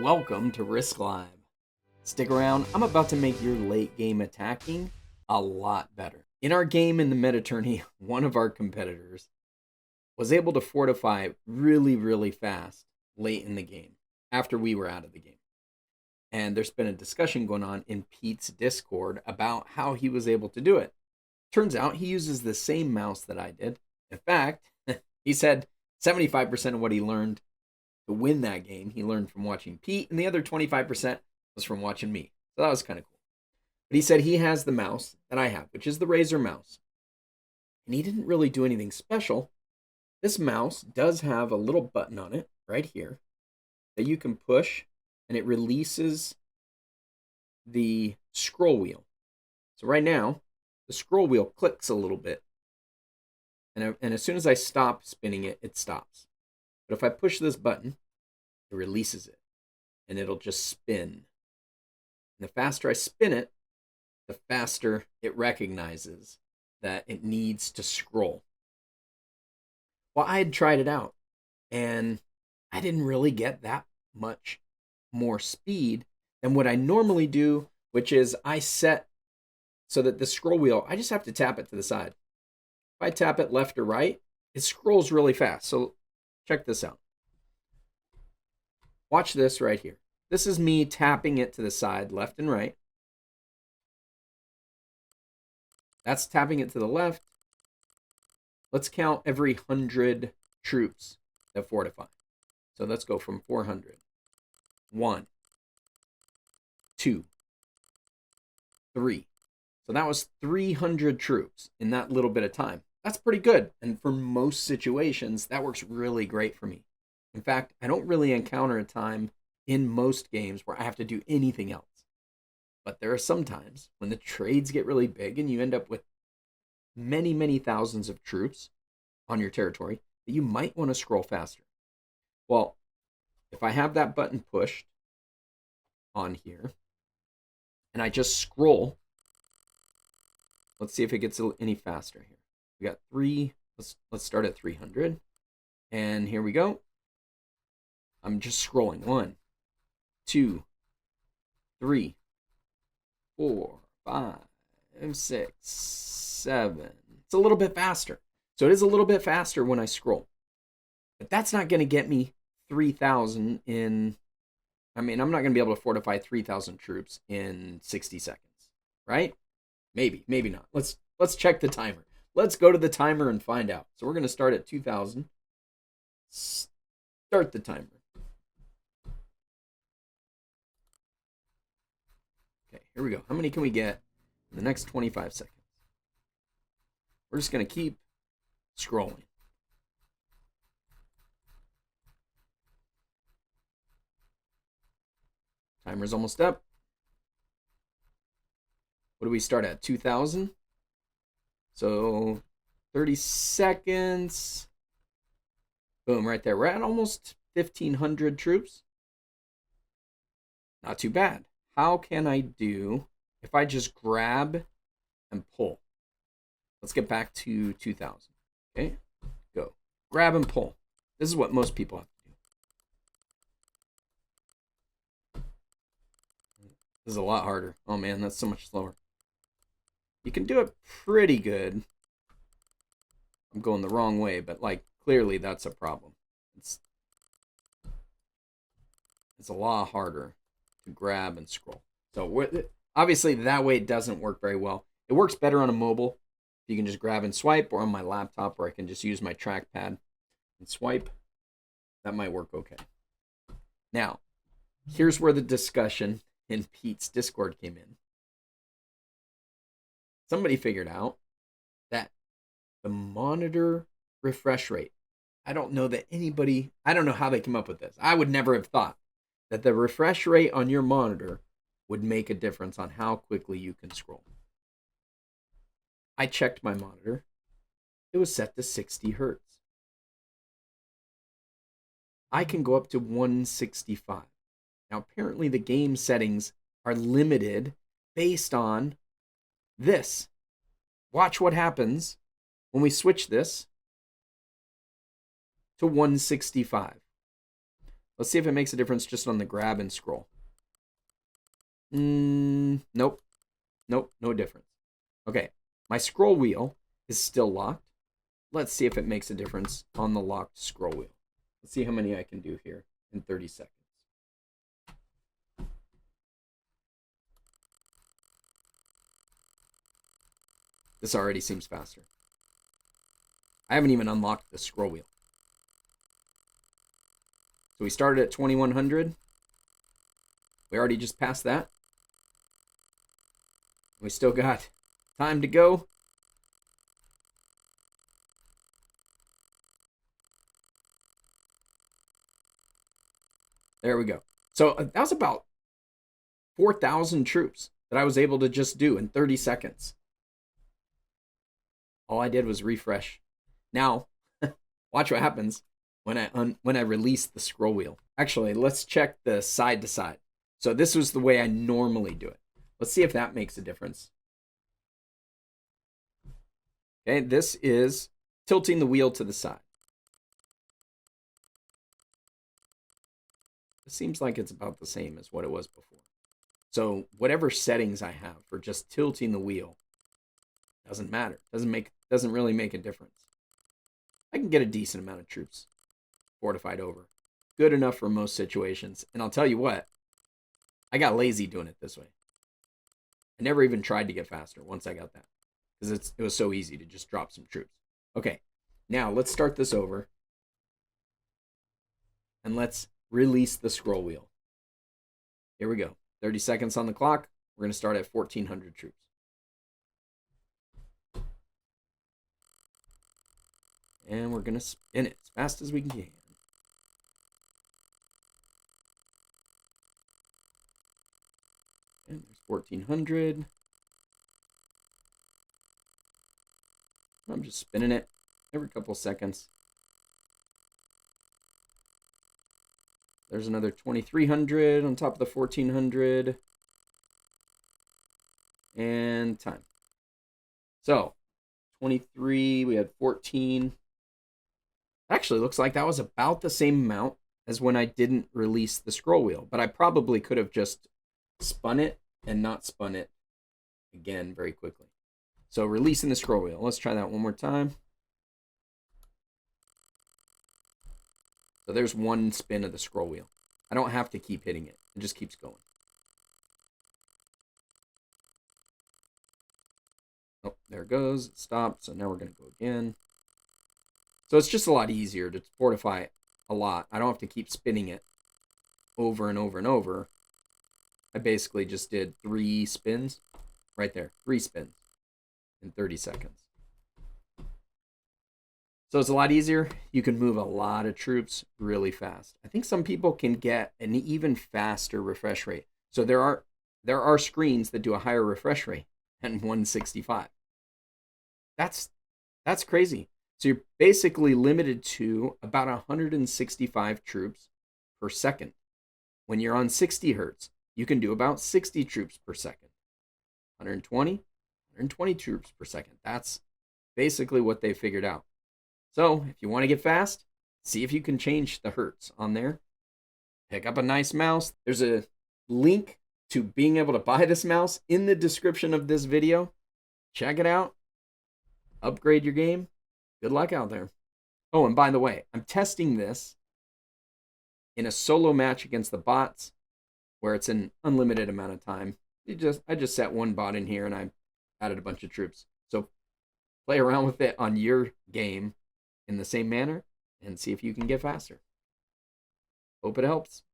Welcome to Risk Live. Stick around, I'm about to make your late game attacking a lot better. In our game in the meta tourney, one of our competitors was able to fortify really fast late in the game, after we were out of the game. And there's been a discussion going on in Pete's Discord about how he was able to do it. Turns out he uses the same mouse that I did. In fact, he said 75% of what he learned to win that game, he learned from watching Pete, and the other 25% was from watching me. So that was kind of cool. But he said he has the mouse that I have, which is the Razer mouse. And he didn't really do anything special. This mouse does have a little button on it right here that you can push, and it releases the scroll wheel. So right now, the scroll wheel clicks a little bit. And as soon as I stop spinning it, it stops. But if I push this button, it releases it, and it'll just spin. And the faster I spin it, the faster it recognizes that it needs to scroll. Well, I had tried it out, and I didn't really get that much more speed than what I normally do, which is I set so that the scroll wheel, I just have to tap it to the side. If I tap it left or right, it scrolls really fast. So check this out. Watch this right here. This is me tapping it to the side, left and right. That's tapping it to the left. Let's count every 100 troops that fortify. So let's go from 400. 1, 2, 3. So that was 300 troops in that little bit of time. That's pretty good. And for most situations, that works really great for me. In fact, I don't really encounter a time in most games where I have to do anything else. But there are some times when the trades get really big and you end up with many thousands of troops on your territory that you might want to scroll faster. Well, if I have that button pushed on here and I just scroll, let's see if it gets any faster here. We got 3. Let's start at 300. And here we go. I'm just scrolling. 1, 2, 3, 4, 5, 6, 7. It's a little bit faster. So it is a little bit faster when I scroll. But that's not going to get me 3,000 in... I'm not going to be able to fortify 3,000 troops in 60 seconds. Right? Maybe not. Let's check the timer. Let's go to the timer and find out. So we're going to start at 2,000. Start the timer. Okay, here we go. How many can we get in the next 25 seconds? We're just going to keep scrolling. Timer's almost up. What do we start at? 2,000? So 30 seconds. Boom, right there. We're at almost 1,500 troops. Not too bad. How can I do if I just grab and pull? Let's get back to 2,000. Okay, go. Grab and pull. This is what most people have to do. This is a lot harder. Oh man, that's so much slower. You can do it pretty good. I'm going the wrong way, but clearly that's a problem. It's a lot harder to grab and scroll. So obviously that way it doesn't work very well. It works better on a mobile. You can just grab and swipe, or on my laptop where I can just use my trackpad and swipe. That might work okay. Now, here's where the discussion in Pete's Discord came in. Somebody figured out that the monitor refresh rate, I don't know how they came up with this. I would never have thought that the refresh rate on your monitor would make a difference on how quickly you can scroll. I checked my monitor. It was set to 60 hertz. I can go up to 165. Now, apparently the game settings are limited based on this. Watch what happens when we switch this to 165. Let's see if it makes a difference just on the grab and scroll. Nope. Nope, no difference. Okay, my scroll wheel is still locked. Let's see if it makes a difference on the locked scroll wheel. Let's see how many I can do here in 30 seconds. This already seems faster. I haven't even unlocked the scroll wheel. So we started at 2100. We already just passed that. We still got time to go. There we go. So that was about 4,000 troops that I was able to just do in 30 seconds. All I did was refresh. Now, watch what happens when I release the scroll wheel. Actually, let's check the side to side. So this was the way I normally do it. Let's see if that makes a difference. Okay, this is tilting the wheel to the side. It seems like it's about the same as what it was before. So whatever settings I have for just tilting the wheel doesn't matter. Doesn't really make a difference. I can get a decent amount of troops fortified over. Good enough for most situations. And I'll tell you what, I got lazy doing it this way. I never even tried to get faster once I got that, because it was so easy to just drop some troops. Okay, now let's start this over. And let's release the scroll wheel. Here we go. 30 seconds on the clock. We're going to start at 1,400 troops. And we're going to spin it as fast as we can. And there's 1,400. I'm just spinning it every couple seconds. There's another 2,300 on top of the 1,400. And time. So, 23, we had 14. Actually, looks like that was about the same amount as when I didn't release the scroll wheel. But I probably could have just spun it and not spun it again very quickly. So, releasing the scroll wheel. Let's try that one more time. So there's one spin of the scroll wheel. I don't have to keep hitting it. It just keeps going. Oh, there it goes. It stopped. So now we're going to go again. So it's just a lot easier to fortify a lot. I don't have to keep spinning it over and over and over. I basically just did 3 spins. Right there. 3 spins in 30 seconds. So it's a lot easier. You can move a lot of troops really fast. I think some people can get an even faster refresh rate. So there are screens that do a higher refresh rate than 165. That's crazy. So you're basically limited to about 165 troops per second. When you're on 60 hertz, you can do about 60 troops per second. 120 troops per second. That's basically what they figured out. So if you want to get fast, see if you can change the hertz on there. Pick up a nice mouse. There's a link to being able to buy this mouse in the description of this video. Check it out. Upgrade your game. Good luck out there. Oh, and by the way, I'm testing this in a solo match against the bots where it's an unlimited amount of time. I just set one bot in here and I added a bunch of troops. So play around with it on your game in the same manner and see if you can get faster. Hope it helps.